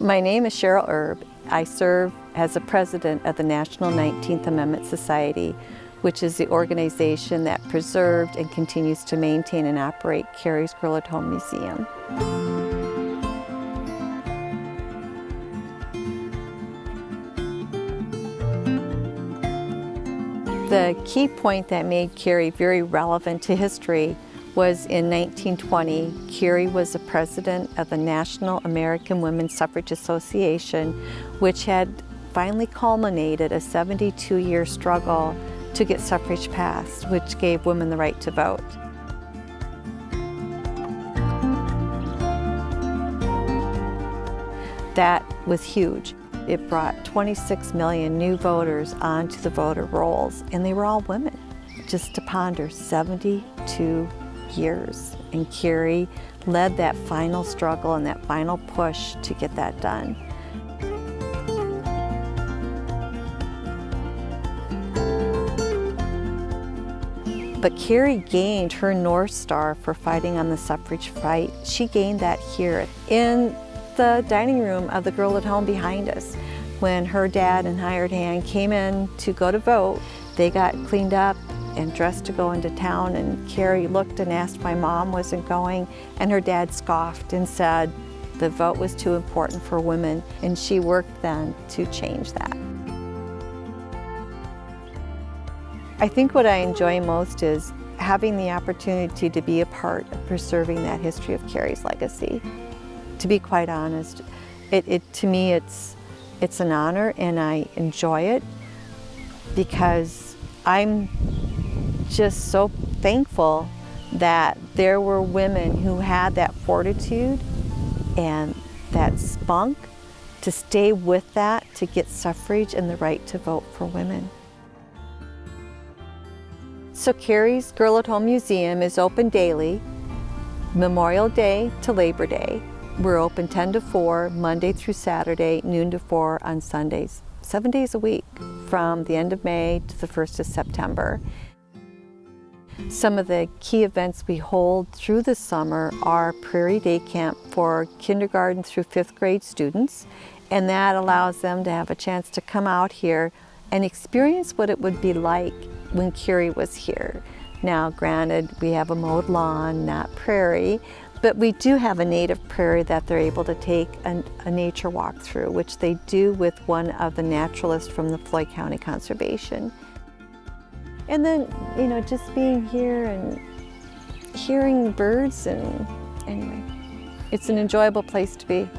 My name is Cheryl Erb. I serve as the president of the National 19th Amendment Society, which is the organization that preserved and continues to maintain and operate Carrie's Girlhood Home Museum. The key point that made Carrie very relevant to history was in 1920, Carrie was the president of the National American Women's Suffrage Association, which had finally culminated a 72-year struggle to get suffrage passed, which gave women the right to vote. That was huge. It brought 26 million new voters onto the voter rolls, and they were all women. Just to ponder, 72 years. And Carrie led that final struggle and that final push to get that done. But Carrie gained her North Star for fighting on the suffrage fight. She gained that here in the dining room of the Girlhood Home behind us. When her dad and hired hand came in to go to vote, they got cleaned up and dressed to go into town, and Carrie looked and asked why Mom wasn't going, and her dad scoffed and said the vote was too important for women, and she worked then to change that. I think what I enjoy most is having the opportunity to be a part of preserving that history of Carrie's legacy. To be quite honest, to me it's an honor, and I enjoy it because I'm just so thankful that there were women who had that fortitude and that spunk to stay with that, to get suffrage and the right to vote for women. So Carrie's Girlhood Home Museum is open daily, Memorial Day to Labor Day. We're open 10 to 4, Monday through Saturday, noon to 4 on Sundays, 7 days a week, from the end of May to the 1st of September. Some of the key events we hold through the summer are Prairie Day Camp for kindergarten through 5th grade students, and that allows them to have a chance to come out here and experience what it would be like when Carrie was here. Now, granted, we have a mowed lawn, not prairie, but we do have a native prairie that they're able to take a nature walk through, which they do with one of the naturalists from the Floyd County Conservation. And then, just being here and hearing birds, and anyway, it's an enjoyable place to be.